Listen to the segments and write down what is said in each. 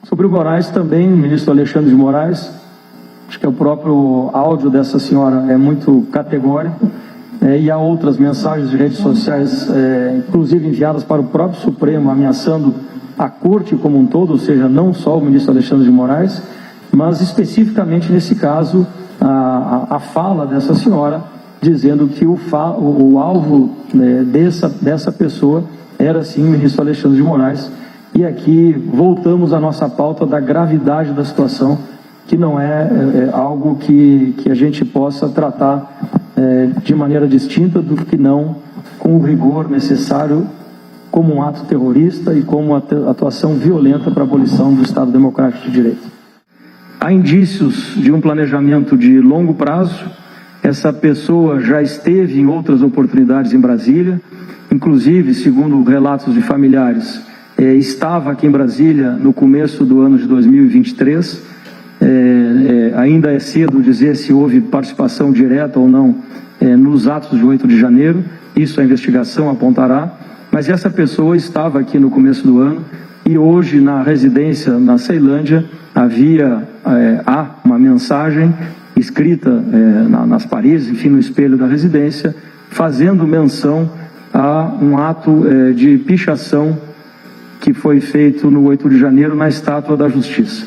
Sobre o Moraes também, o ministro Alexandre de Moraes, acho que o próprio áudio dessa senhora é muito categórico, e há outras mensagens de redes sociais, inclusive enviadas para o próprio Supremo, ameaçando a Corte como um todo, ou seja, não só o ministro Alexandre de Moraes, mas especificamente nesse caso, a fala dessa senhora, dizendo que o alvo dessa pessoa era sim o ministro Alexandre de Moraes. E aqui voltamos à nossa pauta da gravidade da situação, que não é algo que a gente possa tratar de maneira distinta do que não com o rigor necessário como um ato terrorista e como uma atuação violenta para a abolição do Estado Democrático de Direito. Há indícios de um planejamento de longo prazo. Essa pessoa já esteve em outras oportunidades em Brasília, inclusive, segundo relatos de familiares, estava aqui em Brasília no começo do ano de 2023. Ainda é cedo dizer se houve participação direta ou não nos atos de 8 de janeiro, isso a investigação apontará, mas essa pessoa estava aqui no começo do ano e hoje na residência na Ceilândia há uma mensagem escrita nas paredes, enfim, no espelho da residência, fazendo menção a um ato de pichação que foi feito no 8 de janeiro na Estátua da Justiça.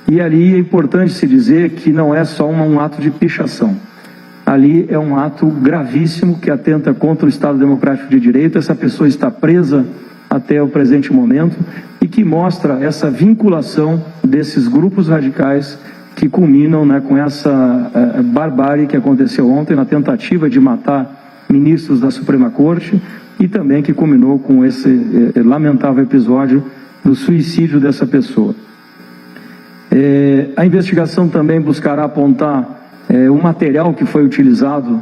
E ali é importante se dizer que não é só um ato de pichação. Ali é um ato gravíssimo que atenta contra o Estado Democrático de Direito. Essa pessoa está presa até o presente momento e que mostra essa vinculação desses grupos radicais que culminam com essa barbárie que aconteceu ontem na tentativa de matar ministros da Suprema Corte e também que culminou com esse lamentável episódio do suicídio dessa pessoa. A investigação também buscará apontar o material que foi utilizado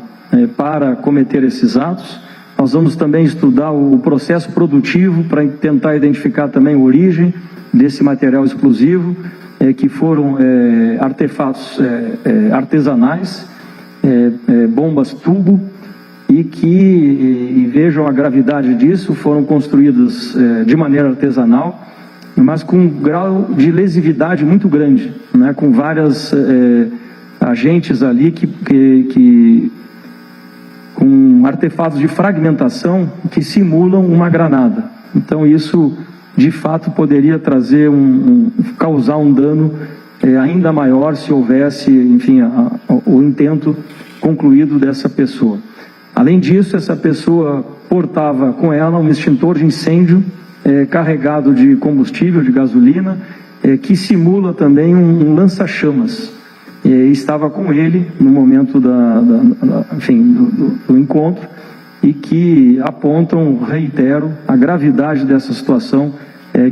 para cometer esses atos. Nós vamos também estudar o processo produtivo para tentar identificar também a origem desse material explosivo, que foram artefatos artesanais, bombas tubo, e que, vejam a gravidade disso, foram construídos de maneira artesanal, mas com um grau de lesividade muito grande, com várias agentes ali com artefatos de fragmentação que simulam uma granada. Então isso, de fato, poderia trazer causar um dano ainda maior se houvesse, enfim, o intento concluído dessa pessoa. Além disso, essa pessoa portava com ela um extintor de incêndio carregado de combustível, de gasolina, que simula também um lança-chamas. Estava com ele no momento do encontro e que apontam, reitero, a gravidade dessa situação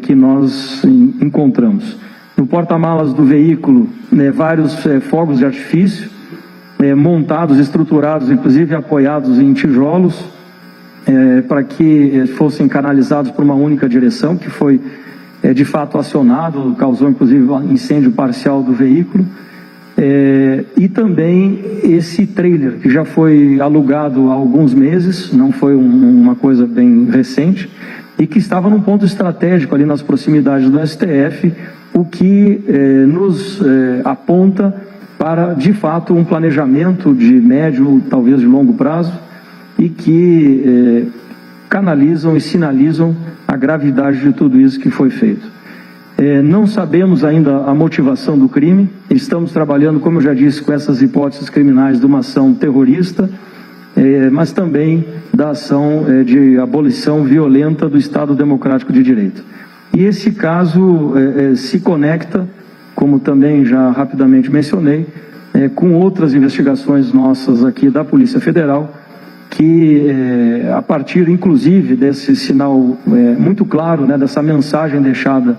que nós encontramos. No porta-malas do veículo, vários fogos de artifício, montados, estruturados, inclusive apoiados em tijolos, para que fossem canalizados por uma única direção, que foi de fato acionado, causou inclusive incêndio parcial do veículo. E também esse trailer, que já foi alugado há alguns meses, não foi uma coisa bem recente, e que estava num ponto estratégico ali nas proximidades do STF, o que nos aponta para, de fato, um planejamento de médio, talvez de longo prazo, e que canalizam e sinalizam a gravidade de tudo isso que foi feito. Não sabemos ainda a motivação do crime, estamos trabalhando, como eu já disse, com essas hipóteses criminais de uma ação terrorista, mas também da ação de abolição violenta do Estado Democrático de Direito. E esse caso se conecta, como também já rapidamente mencionei, com outras investigações nossas aqui da Polícia Federal, que a partir inclusive desse sinal muito claro, dessa mensagem deixada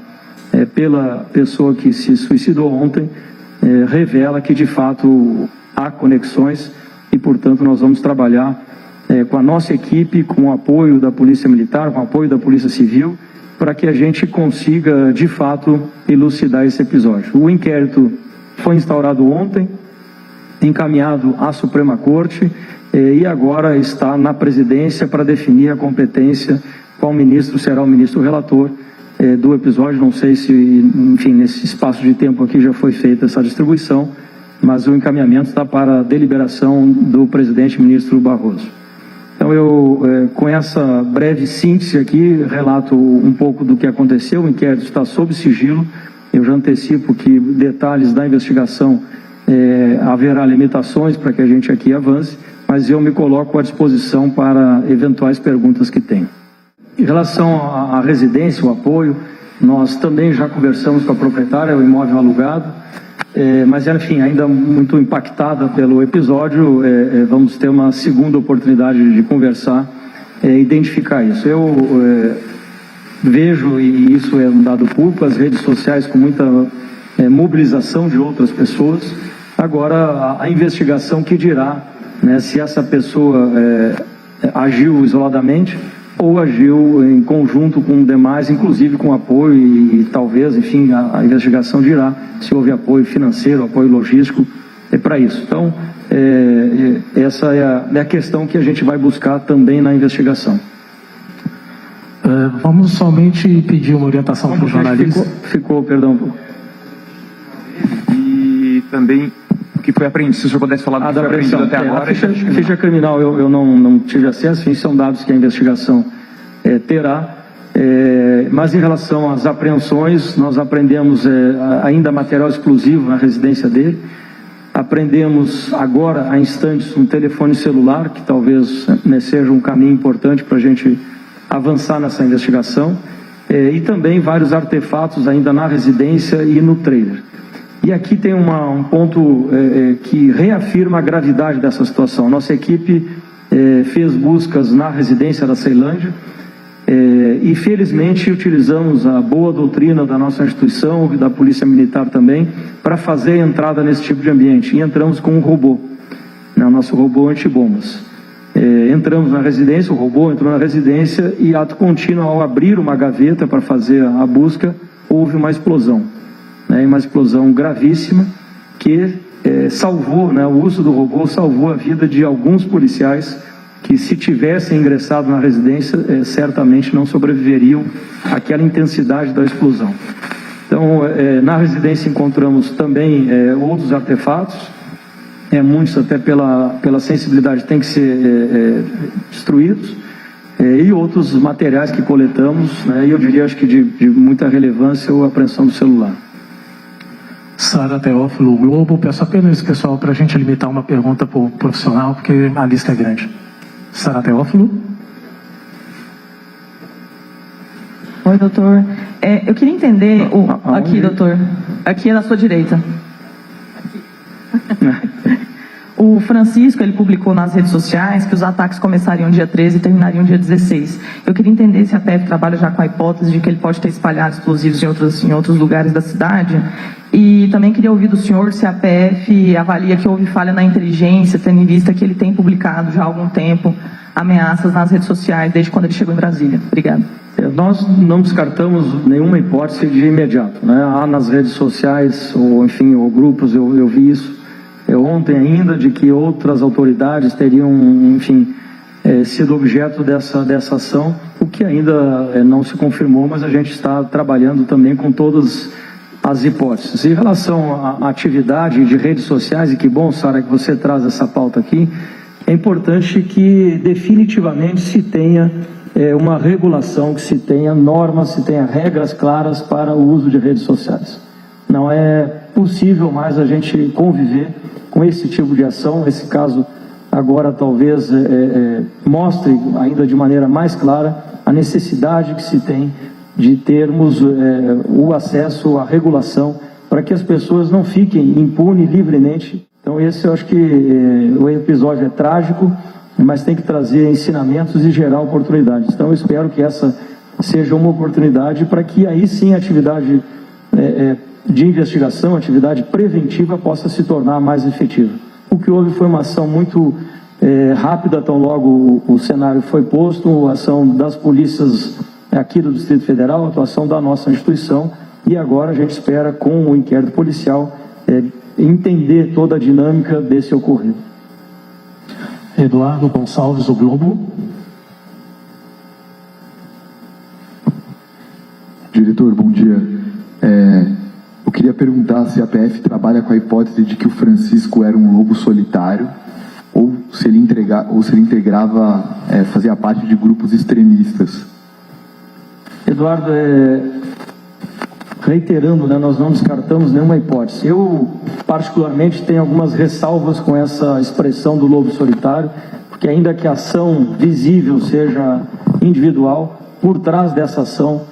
pela pessoa que se suicidou ontem, revela que de fato há conexões e, portanto, nós vamos trabalhar com a nossa equipe, com o apoio da Polícia Militar, com o apoio da Polícia Civil, para que a gente consiga, de fato, elucidar esse episódio. O inquérito foi instaurado ontem, encaminhado à Suprema Corte e agora está na presidência para definir a competência, qual ministro será o ministro relator, do episódio. Não sei se, enfim, nesse espaço de tempo aqui já foi feita essa distribuição, mas o encaminhamento está para a deliberação do presidente ministro Barroso. Então, eu, com essa breve síntese aqui, relato um pouco do que aconteceu. O inquérito está sob sigilo. Eu já antecipo que detalhes da investigação haverá limitações para que a gente aqui avance, mas eu me coloco à disposição para eventuais perguntas que tenham. Em relação à residência, o apoio, nós também já conversamos com a proprietária, o imóvel alugado, mas, enfim, ainda muito impactada pelo episódio. Vamos ter uma segunda oportunidade de conversar e identificar isso. Eu vejo, e isso é um dado público, as redes sociais com muita mobilização de outras pessoas. Agora, a investigação que dirá, né, se essa pessoa agiu isoladamente ou agiu em conjunto com demais, inclusive com apoio e talvez, enfim, a investigação dirá se houve apoio financeiro, apoio logístico para isso. Então, essa é a questão que a gente vai buscar também na investigação. Vamos somente pedir uma orientação para o jornalista. Ficou, perdão. E também o que foi apreendido, se o senhor pudesse falar do que foi apreendido até agora. A ficha criminal eu não tive acesso, isso são dados que a investigação terá. Mas em relação às apreensões, nós apreendemos ainda material explosivo na residência dele. Apreendemos agora, há instantes, um telefone celular, que talvez seja um caminho importante para a gente avançar nessa investigação, e também vários artefatos ainda na residência e no trailer. E aqui tem um ponto que reafirma a gravidade dessa situação. Nossa equipe fez buscas na residência da Ceilândia e, felizmente, utilizamos a boa doutrina da nossa instituição e da Polícia Militar também para fazer a entrada nesse tipo de ambiente. E entramos com um robô, né, o nosso robô antibombas. Entramos na residência, o robô entrou na residência e, ato contínuo, ao abrir uma gaveta para fazer a busca, houve uma explosão. Uma explosão gravíssima que salvou, o uso do robô salvou a vida de alguns policiais que, se tivessem ingressado na residência, certamente não sobreviveriam àquela intensidade da explosão. Então, na residência encontramos também outros artefatos, muitos até pela sensibilidade têm que ser destruídos, e outros materiais que coletamos, e eu diria, acho que de muita relevância, a apreensão do celular. Sara Teófilo, Globo. Peço apenas, pessoal, para a gente limitar uma pergunta para o profissional, porque a lista é grande. Sara Teófilo. Oi, doutor. Eu queria entender... Aqui, doutor. Aqui é na sua direita. O Francisco, ele publicou nas redes sociais que os ataques começariam dia 13 e terminariam dia 16. Eu queria entender se a PF trabalha já com a hipótese de que ele pode ter espalhado explosivos em outros lugares da cidade. E também queria ouvir do senhor se a PF avalia que houve falha na inteligência, tendo em vista que ele tem publicado já há algum tempo ameaças nas redes sociais, desde quando ele chegou em Brasília. Obrigado. Nós não descartamos nenhuma hipótese de imediato. Há nas redes sociais, ou grupos, eu vi isso ontem ainda, de que outras autoridades teriam, sido objeto dessa ação, o que ainda não se confirmou, mas a gente está trabalhando também com todas as hipóteses. Em relação à atividade de redes sociais, e que bom, Sara, que você traz essa pauta aqui, é importante que definitivamente se tenha uma regulação, que se tenha normas, se tenha regras claras para o uso de redes sociais. Não é possível mais a gente conviver com esse tipo de ação. Esse caso agora talvez mostre ainda de maneira mais clara a necessidade que se tem de termos o acesso à regulação para que as pessoas não fiquem impunes livremente. Então esse, eu acho que o episódio é trágico, mas tem que trazer ensinamentos e gerar oportunidades. Então eu espero que essa seja uma oportunidade para que aí sim a atividade de investigação, atividade preventiva possa se tornar mais efetiva. O que houve foi uma ação muito rápida, tão logo o cenário foi posto, a ação das polícias aqui do Distrito Federal, a atuação da nossa instituição, e agora a gente espera, com o inquérito policial, entender toda a dinâmica desse ocorrido. Eduardo Gonçalves, o Globo. De Diretor, bom dia. Eu queria perguntar se a PF trabalha com a hipótese de que o Francisco era um lobo solitário ou se ele integrava, fazia parte de grupos extremistas. Eduardo, reiterando, né, nós não descartamos nenhuma hipótese. Eu, particularmente, tenho algumas ressalvas com essa expressão do lobo solitário, porque ainda que a ação visível seja individual, por trás dessa ação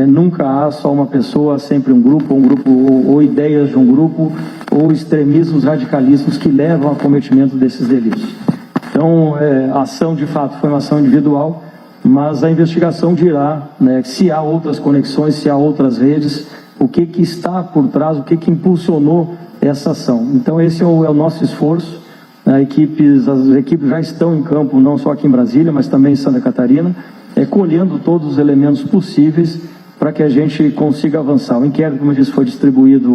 nunca há só uma pessoa, há sempre um grupo ou ideias de um grupo, ou extremismos radicalistas que levam ao cometimento desses delitos. Então, a ação, de fato, foi uma ação individual, mas a investigação dirá, né, se há outras conexões, se há outras redes, o que está por trás, o que impulsionou essa ação. Então, esse é o nosso esforço. As equipes já estão em campo, não só aqui em Brasília, mas também em Santa Catarina, colhendo todos os elementos possíveis para que a gente consiga avançar. O inquérito, como eu disse, foi distribuído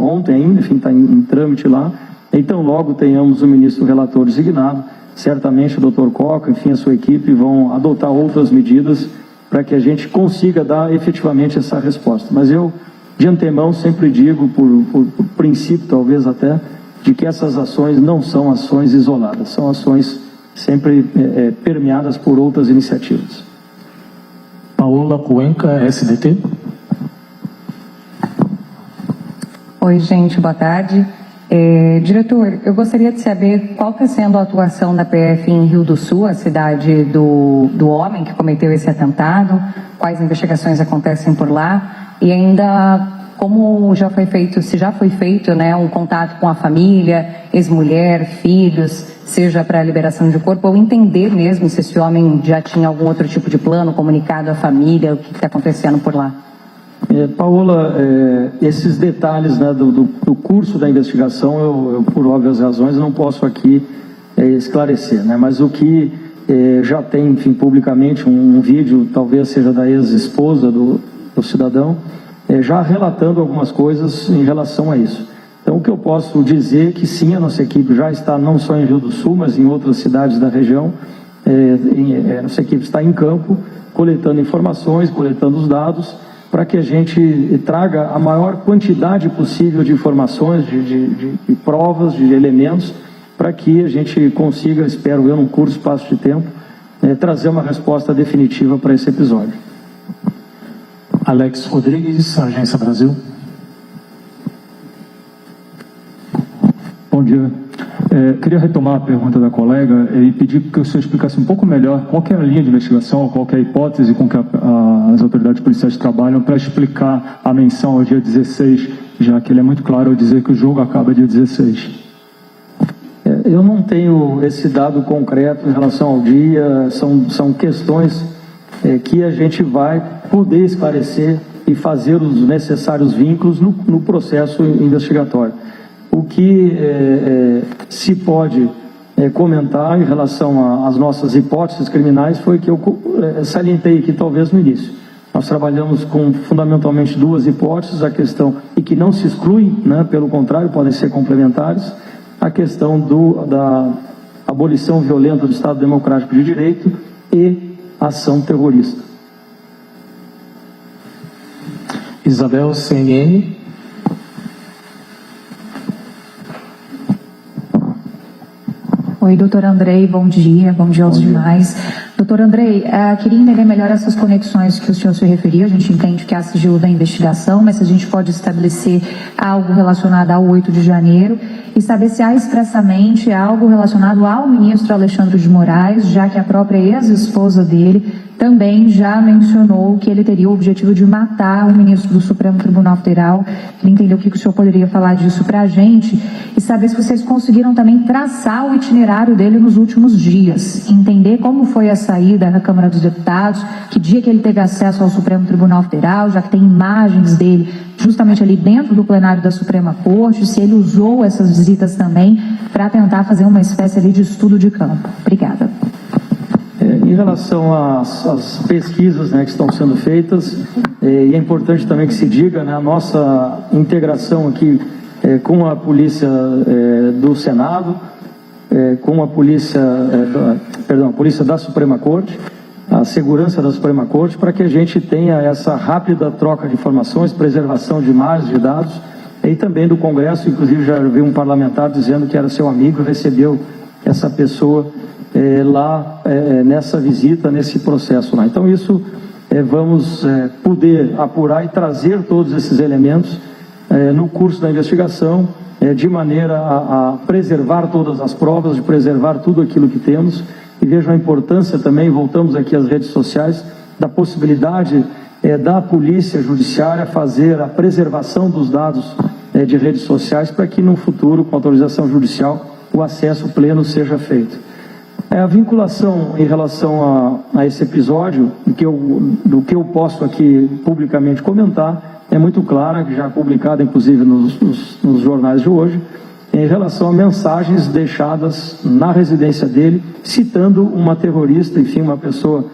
ontem ainda, enfim, está em trâmite lá. Então, logo tenhamos o ministro relator designado, certamente o doutor Coca, enfim, a sua equipe vão adotar outras medidas para que a gente consiga dar efetivamente essa resposta. Mas eu, de antemão, sempre digo, por princípio talvez até, de que essas ações não são ações isoladas, são ações sempre permeadas por outras iniciativas. Paola Cuenca, SDT. Oi, gente, boa tarde. Diretor, eu gostaria de saber qual está sendo a atuação da PF em Rio do Sul, a cidade do homem que cometeu esse atentado, quais investigações acontecem por lá, e ainda como já foi feito, se já foi feito, né, um contato com a família, ex-mulher, filhos, seja para a liberação de corpo, ou entender mesmo se esse homem já tinha algum outro tipo de plano, comunicado à família, o que está acontecendo por lá. Paola, esses detalhes, né, do curso da investigação, eu, por óbvias razões, não posso aqui esclarecer, né, mas o que já tem, enfim, publicamente um vídeo, talvez seja da ex-esposa do cidadão, já relatando algumas coisas em relação a isso. Então, o que eu posso dizer é que sim, a nossa equipe já está não só em Rio do Sul, mas em outras cidades da região. A nossa equipe está em campo, coletando informações, coletando os dados, para que a gente traga a maior quantidade possível de informações, de provas, de elementos, para que a gente consiga, espero eu, num curto espaço de tempo, trazer uma resposta definitiva para esse episódio. Alex Rodrigues, Agência Brasil. Bom dia. Queria retomar a pergunta da colega e pedir que o senhor explicasse um pouco melhor qual que é a linha de investigação, qual que é a hipótese com que as autoridades policiais trabalham para explicar a menção ao dia 16, já que ele é muito claro ao dizer que o jogo acaba dia 16. Eu não tenho esse dado concreto em relação ao dia, são questões que a gente vai poder esclarecer e fazer os necessários vínculos no processo investigatório. O que se pode comentar em relação às nossas hipóteses criminais foi que eu salientei aqui talvez no início. Nós trabalhamos com fundamentalmente duas hipóteses, a questão, e que não se excluem, né, pelo contrário, podem ser complementares, a questão da abolição violenta do Estado Democrático de Direito e ação terrorista. Isabel, CNN. Oi, doutor Andrei, bom dia aos demais. Doutor Andrei, queria entender melhor essas conexões que o senhor se referiu. A gente entende que há sigilo da investigação, mas se a gente pode estabelecer algo relacionado ao 8 de janeiro e saber se há expressamente algo relacionado ao ministro Alexandre de Moraes, já que a própria ex-esposa dele também já mencionou que ele teria o objetivo de matar o ministro do Supremo Tribunal Federal. Queria entender o que o senhor poderia falar disso para a gente e saber se vocês conseguiram também traçar o itinerário dele nos últimos dias, entender como foi a saída na Câmara dos Deputados, que dia que ele teve acesso ao Supremo Tribunal Federal, já que tem imagens dele justamente ali dentro do plenário da Suprema Corte, se ele usou essas visitas também para tentar fazer uma espécie ali de estudo de campo. Obrigada. Em relação às pesquisas, né, que estão sendo feitas, e é importante também que se diga, né, a nossa integração aqui com a polícia do Senado, com a polícia, a polícia da Suprema Corte, a segurança da Suprema Corte para que a gente tenha essa rápida troca de informações, preservação de imagens, de dados, e também do Congresso. Inclusive já vi um parlamentar dizendo que era seu amigo e recebeu essa pessoa lá nessa visita, nesse processo lá. Então isso vamos poder apurar e trazer todos esses elementos no curso da investigação, de maneira a preservar todas as provas, de preservar tudo aquilo que temos. E vejam a importância também, voltamos aqui às redes sociais, da possibilidade da polícia judiciária fazer a preservação dos dados de redes sociais para que no futuro, com autorização judicial, o acesso pleno seja feito. A vinculação em relação a esse episódio, do que eu posso aqui publicamente comentar, é muito clara, já publicada inclusive nos jornais de hoje, em relação a mensagens deixadas na residência dele, citando uma terrorista, enfim, uma pessoa,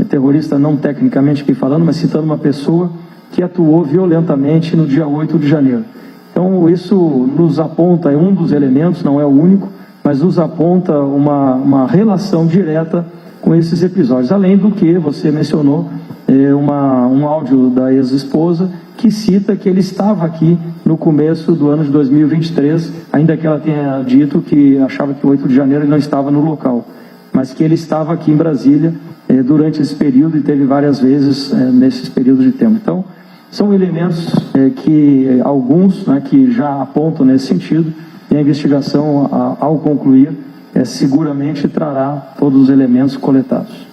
terrorista não tecnicamente aqui falando, mas citando uma pessoa que atuou violentamente no dia 8 de janeiro. Então isso nos aponta, é um dos elementos, não é o único, mas nos aponta uma relação direta com esses episódios. Além do que você mencionou, um áudio da ex-esposa que cita que ele estava aqui no começo do ano de 2023, ainda que ela tenha dito que achava que o 8 de janeiro ele não estava no local, mas que ele estava aqui em Brasília durante esse período e teve várias vezes nesses períodos de tempo. Então, são elementos que alguns que já apontam nesse sentido, e a investigação, ao concluir, seguramente trará todos os elementos coletados.